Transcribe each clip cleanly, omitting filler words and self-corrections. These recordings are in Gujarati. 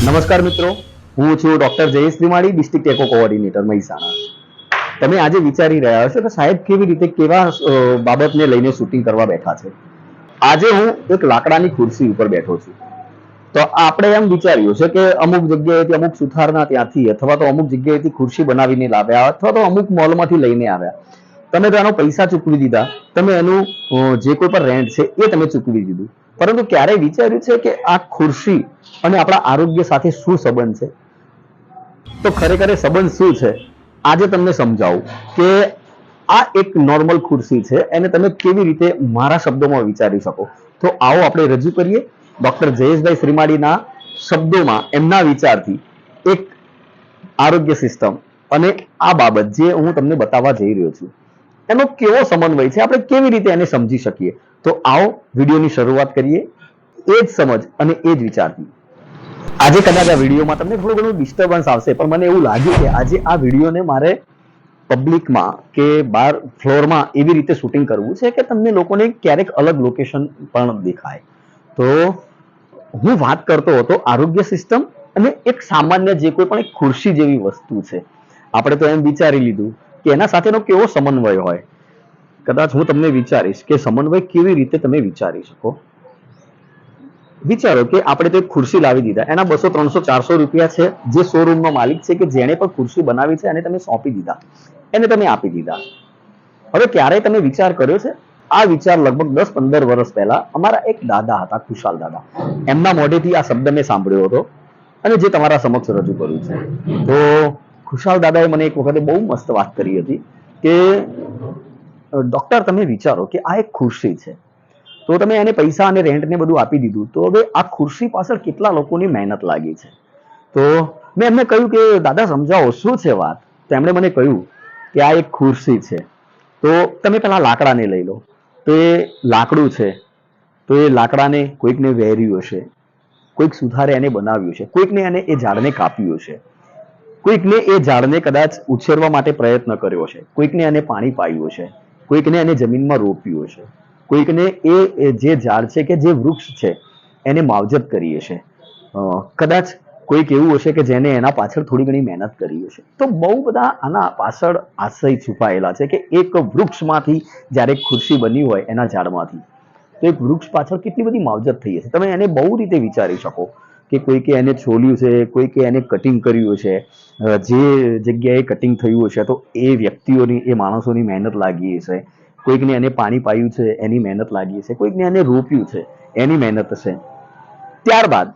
નમસ્કાર મિત્રો, હું છું ડોક્ટર જયેશ ત્રિમાળી, ડિસ્ટ્રિક્ટ એકો કોઓર્ડિનેટર મહેસાણા. તમે આજે વિચારી રહ્યા હશો કે સાહેબ કેવી રીતે કેવા બાબતને લઈને શૂટિંગ કરવા બેઠા છે. આજે હું એક લાકડાની ખુરશી ઉપર બેઠો છું. તો આપણે એમ વિચાર્યું છે કે અમુક જગ્યાએથી અમુક સુથારના ત્યાંથી અથવા તો અમુક જગ્યાએથી ખુરશી બનાવીને લાવ્યા અથવા તો અમુક મોલમાંથી લઈને આવ્યા. તમે તો એનો પૈસા ચૂકવી દીધા, તમે એનું જે કોઈ પણ રેન્ટ છે એ તમે ચૂકવી દીધું, પરંતુ ક્યારેય વિચાર્યું છે કે આ ખુરશી અને આપણા આરોગ્ય સાથે શું સંબંધ છે? તો ખરેખર એ સંબંધ શું છે આજે તમને સમજાવું કે આ એક નોર્મલ ખુરશી છે, એને તમે કેવી રીતે મારા શબ્દોમાં વિચારી શકો. તો આવો આપણે રજૂ કરીએ ડોક્ટર જયેશભાઈ શ્રીમાળીના શબ્દોમાં, એમના વિચારથી એક આરોગ્ય સિસ્ટમ અને આ બાબત જે હું તમને બતાવવા જઈ રહ્યો છું એનો કેવો સમન્વય છે, આપણે કેવી રીતે એને સમજી શકીએ. તો આવો વિડીયોની શરૂઆત કરીએ એ જ સમજ અને એ જ વિચારથી. આજે કદાચ આ વિડીયોમાં તમને થોડું ઘણું ડિસ્ટર્બન્સ આવશે, પણ મને એવું લાગ્યું કે આજે આ વિડીયોને મારે પબ્લિકમાં કે બાર ફ્લોરમાં એવી રીતે શૂટિંગ કરવું છે કે તમને લોકોને ક્યારેક અલગ લોકેશન પણ દેખાય. તો હું વાત કરતો હતો આરોગ્ય સિસ્ટમ અને એક સામાન્ય જે કોઈ પણ એક ખુરશી જેવી વસ્તુ છે. આપણે તો એમ વિચારી લીધું કે એના સાથેનો કેવો સમન્વય હોય. કદાચ હું તમને વિચારીશ કે સમન્વય કેવી રીતે તમે વિચારી શકો. વિચારો કે આપણે તો એક ખુરશી લાવી દીધા, એના 200, 300, 400 રૂપિયા છે. જે શોરૂમનો માલિક છે કે જેણે પણ ખુરશી બનાવી છે એને તમે સોંપી દીધા, એને તમે આપી દીધા. હવે ક્યારેય તમે વિચાર કર્યો છે? આ વિચાર લગભગ 10-15 વર્ષ પહેલા અમારા એક દાદા હતા, ખુશાલ દાદા, એમના મોઢેથી આ શબ્દ મેં સાંભળ્યો હતો અને જે તમારા સમક્ષ રજૂ કર્યું છે. તો ખુશાલ દાદાએ મને એક વખતે બહુ મસ્ત વાત કરી હતી કે ડોક્ટર તમે વિચારો કે આ એક ખુરશી છે, તો તમે એને પૈસા અને રેન્ટ ને બધું આપી દીધું, તો હવે આ ખુરશી પાછળ કેટલા લોકોની મહેનત લાગી છે. તો મેં એમને કહ્યું કે દાદા સમજાવો શું છે વાત. તો એમણે મને કહ્યું કે આ એક ખુરશી છે, તો તમે પેલા લાકડાને લઈ લો. તો એ લાકડું છે, તો એ લાકડાને કોઈકને વહેર્યું હશે, કોઈક સુથારે એને બનાવ્યું છે, કોઈકને એને એ ઝાડને કાપ્યું હશે, કોઈકને એ ઝાડને કદાચ ઉછેરવા માટે પ્રયત્ન કર્યો છે, કોઈકને એને પાણી પાયું છે, કોઈકને એને જમીનમાં રોપ્યું હશે, કોઈકને એ જે ઝાડ છે કે જે વૃક્ષ છે એને માવજત કરી હશે, કદાચ કોઈક એવું હશે કે જેને એના પાછળ થોડી ઘણી મહેનત કરી હશે. તો બહુ બધા આના પાછળ આશય છુપાયેલા છે કે એક વૃક્ષમાંથી જ્યારે ખુરશી બની હોય એના ઝાડમાંથી, તો એક વૃક્ષ પાછળ કેટલી બધી માવજત થઈ હશે. તમે એને બહુ રીતે વિચારી શકો કે કોઈકે એને છોલ્યું છે, કોઈકે એને કટિંગ કર્યું છે, જે જગ્યાએ કટિંગ થયું હશે તો એ વ્યક્તિઓની, એ માણસોની મહેનત લાગી હશે, કોઈકને એને પાણી પાયું છે એની મહેનત લાગી હશે, કોઈકને એને રોપ્યું છે એની મહેનત હશે. ત્યારબાદ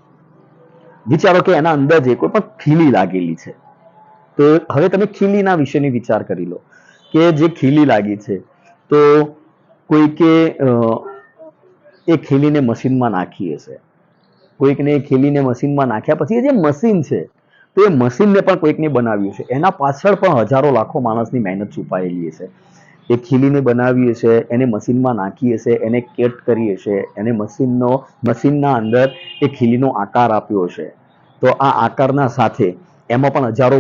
વિચારો કે એના અંદર જે કોઈ પણ ખીલી લાગેલી છે, તો હવે તમે ખીલીના વિશેની વિચાર કરી લો કે જે ખીલી લાગી છે તો કોઈકે એ ખીલીને મશીનમાં નાખી હશે, કોઈકને એ ખીલીને મશીનમાં નાખ્યા પછી એ જે મશીન છે તો એ મશીનને પણ કોઈકને બનાવ્યું છે, એના પાછળ પણ હજારો લાખો માણસની મહેનત છુપાયેલી હશે. એ ખીલીને બનાવી હશે, એને મશીનમાં નાખી હશે, એને કટ કરી હશે, એને મશીનના અંદર એ ખીલીનો આકાર આપ્યો હશે. તો આ આકારના સાથે એમાં પણ હજારો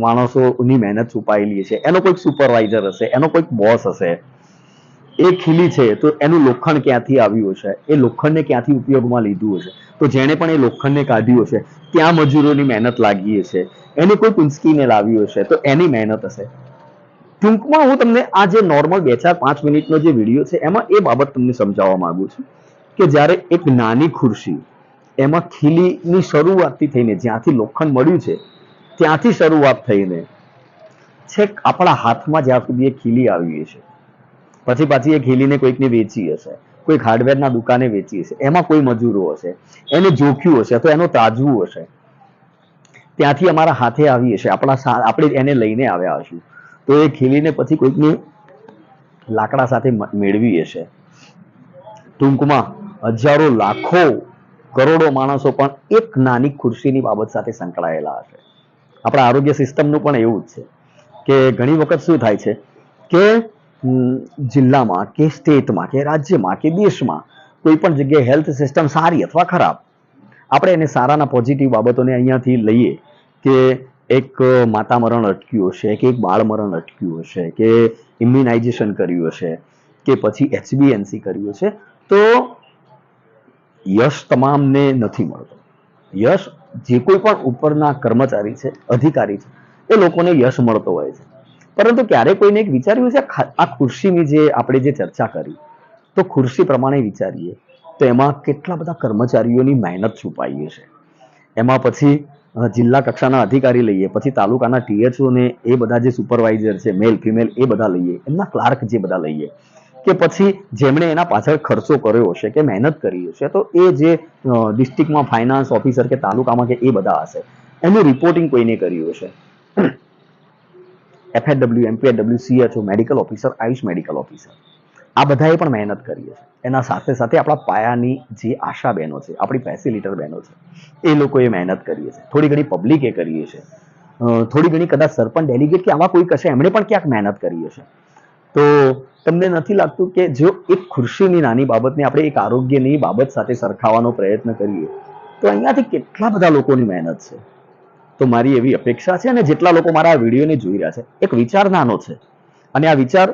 માણસોની મહેનત છુપાયેલી હશે. એનો કોઈક સુપરવાઇઝર હશે, એનો કોઈક બોસ હશે. એ ખીલી છે તો એનું લોખંડ ક્યાંથી આવ્યું હશે, એ લોખંડને ક્યાંથી ઉપયોગમાં લીધું હશે, તો જેણે પણ એ લોખંડને કાઢ્યું હશે ત્યાં મજૂરોની મહેનત લાગી હશે, એને કોઈ પૂંચકીને લાવ્યું હશે તો એની મહેનત હશે. ટૂંકમાં હું તમને આ જે નોર્મલ 2-4-5 મિનિટનો જે વિડીયો છે એમાં એ બાબત તમને સમજાવવા માંગુ છું કે જ્યારે એક નાની ખુરશી, એમાં ખીલીની શરૂઆતથી થઈને જ્યાંથી લોખંડ મળ્યું છે ત્યાંથી શરૂઆત થઈને છેક આપણા હાથમાં જ્યાં સુધી એ ખીલી આવી છે, પછી પાછી એ ખીલીને કોઈકને વેચી હશે, કોઈક હાર્ડવેરના દુકાને વેચી હશે, એમાં કોઈ મજૂરો હશે, એને જોખ્યું હશે તો એનો તાજવું હશે, ત્યાંથી અમારા હાથે આવી હશે, આપણે એને લઈને આવ્યા હશું, તો એ ખીલીને પછી કોઈકની લાકડા સાથે મેળવી હશે. ટૂંકમાં હજારો, લાખો, કરોડો માણસો પણ એક નાની ખુરશીની બાબત સાથે સંકળાયેલા હશે. આપણા આરોગ્ય સિસ્ટમનું પણ એવું જ છે કે ઘણી વખત શું થાય છે કે જિલ્લામાં કે સ્ટેટમાં કે રાજ્યમાં કે દેશમાં કોઈ પણ જગ્યાએ હેલ્થ સિસ્ટમ સારી અથવા ખરાબ, આપણે એને સારાના પોઝિટિવ બાબતોને અહીંયાથી લઈએ કે એક માતા મરણ અટક્યું હશે, કે એક બાળ મરણ અટક્યું હશે, કે ઇમ્યુનાઇઝેશન કર્યું હશે, કે પછી HbA1c કર્યું હશે, તો યશ તમામને નથી મળતો. યશ જે કોઈ પણ ઉપરના કર્મચારી છે, અધિકારી છે, એ લોકોને યશ મળતો હોય છે. પરંતુ ક્યારે કોઈને એક વિચાર્યું છે આ ખુરશીની જે આપણે જે ચર્ચા કરી, તો ખુરશી પ્રમાણે વિચારીએ તો એમાં કેટલા બધા કર્મચારીઓની મહેનત છુપાઈ છે. એમાં પછી જિલ્લા કક્ષાના અધિકારી લઈએ, પછી તાલુકાના THO ને એ બધા જે સુપરવાઇઝર છે, મેલ ફિમેલ, એ બધા લઈએ, એમના ક્લાર્ક જે બધા લઈએ, કે પછી જેમણે એના પાછળ ખર્ચો કર્યો હશે કે મહેનત કરી હશે, તો એ જે ડિસ્ટ્રિક્ટમાં ફાઇનાન્સ ઓફિસર કે તાલુકામાં કે એ બધા હશે, એનું રિપોર્ટિંગ કોઈને કર્યું હશે. FHW, MPHW, CHO, medical officer, Ayush medical officer, આ બધાએ પણ મહેનત કરી છે. એના સાથે સાથે આપણા પાયાની જે આશા બહેનો છે, આપણી ફેસિલિટર બહેનો છે, એ લોકોએ મહેનત કરી છે. થોડી ઘણી પબ્લિકે કરી છે, થોડી ઘણી કદાચ સરપંચ, ડેલિગેટ કે આવા કોઈ કશે એમણે પણ ક્યાંક મહેનત કરી છે. તો તમને નથી લાગતું કે જો એક ખુરશીની નાની બાબતને આપણે એક આરોગ્યની બાબત સાથે સરખાવવાનો પ્રયત્ન કરીએ તો અહીંયાથી કેટલા બધા લોકોની મહેનત છે? તો મારી એવી અપેક્ષા છે, અને જેટલા લોકો મારા આ વિડીયોને જોઈ રહ્યા છે, એક વિચાર નાનો છે, અને આ વિચાર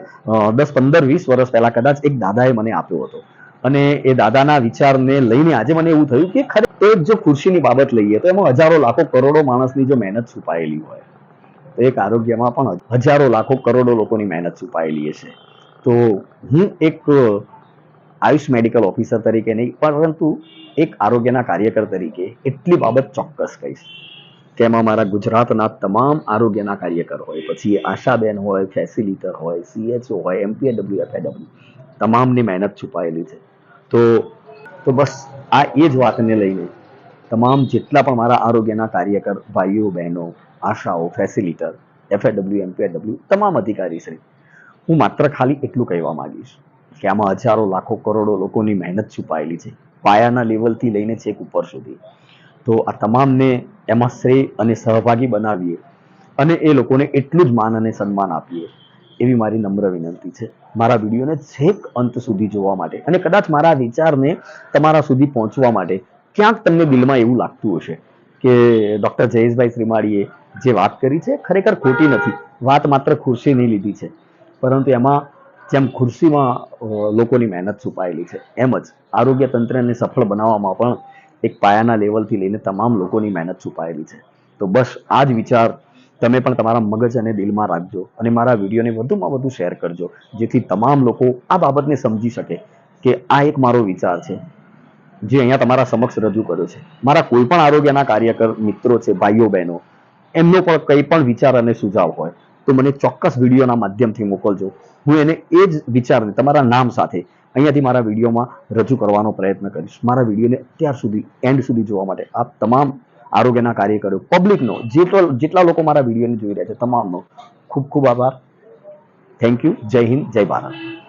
10, 15, 20 વર્ષ પહેલા કદાચ એક દાદાએ મને આપ્યો હતો, અને એ દાદાના વિચારને લઈને આજે મને એવું થયું કે ખરેખર જો ખુરશીની બાબત લઈએ તો એમાં હજારો લાખો કરોડો માણસની જો મહેનત છુપાયેલી હોય, તો એક આરોગ્યમાં પણ હજારો લાખો કરોડો લોકોની મહેનત છુપાયેલી છે. તો હું એક આયુષ મેડિકલ ઓફિસર તરીકે નહીં, પરંતુ એક આરોગ્યના કાર્યકર તરીકે એટલી બાબત ચોક્કસ કહીશ કે એમાં મારા ગુજરાતના તમામ આરોગ્યના કાર્યકર હોય, પછી આશાબેન હોય, ફેસિલિટર હોય, CHO હોય, MPHW, FHW, તમામની મહેનત છુપાયેલી છે. તો બસ આ એ જ વાતને લઈને તમામ જેટલા પણ મારા આરોગ્યના કાર્યકર ભાઈઓ બહેનો, આશાઓ, ફેસિલિટર, FHW, MPHW, તમામ અધિકારીશ્રી, હું માત્ર ખાલી એટલું કહેવા માંગીશ કે આમાં હજારો લાખો કરોડો લોકોની મહેનત છુપાયેલી છે, પાયાના લેવલથી લઈને છેક ઉપર સુધી. તો આ તમામને એમાં શ્રેય અને સહભાગી બનાવીએ અને એ લોકોને એટલું જ માન અને સન્માન આપીએ, એવી મારી નમ્ર વિનંતી છે. મારા વિડીયોને છેક અંત સુધી જોવા માટે, અને કદાચ મારા વિચારને તમારા સુધી પહોંચવા માટે ક્યાંક તમને દિલમાં એવું લાગતું હશે કે ડૉક્ટર જયેશભાઈ શ્રીમાળીએ જે વાત કરી છે ખરેખર ખોટી નથી, વાત માત્ર ખુરશીની લીધી છે, પરંતુ એમાં જેમ ખુરશીમાં લોકોની મહેનત છુપાયેલી છે, એમ જ આરોગ્ય તંત્રને સફળ બનાવવામાં પણ એક પાયાના લેવલથી લઈને તમામ લોકોની મહેનત છુપાયેલી છે. તો બસ આ જ વિચાર તમે પણ તમારા મગજ અને દિલમાં રાખજો, અને મારા વિડીયોને વધુમાં વધુ શેર કરજો, જેથી તમામ લોકો આ બાબતને સમજી શકે કે આ એક મારો વિચાર છે જે અહીંયા તમારા સમક્ષ રજૂ કર્યો છે. મારા કોઈ પણ આરોગ્યના કાર્યકર મિત્રો છે, ભાઈઓ બહેનો, એમનો પણ કંઈ પણ વિચાર અને સુઝાવ હોય તો મને ચોક્કસ વિડીયોના માધ્યમથી મોકલજો. હું એને એ જ વિચારને તમારા નામ સાથે અહીંયાથી મારા વિડીયોમાં રજૂ કરવાનો પ્રયત્ન કરીશ. મારા વિડીયોને અત્યાર સુધી એન્ડ સુધી જોવા માટે આપ તમામ આરોગ્યના કાર્યકરો, પબ્લિકનો, જેટલા લોકો મારા વિડીયોને જોઈ રહ્યા છે, તમામનો ખૂબ ખૂબ આભાર. Thank you. જય હિન્દ, જય ભારત.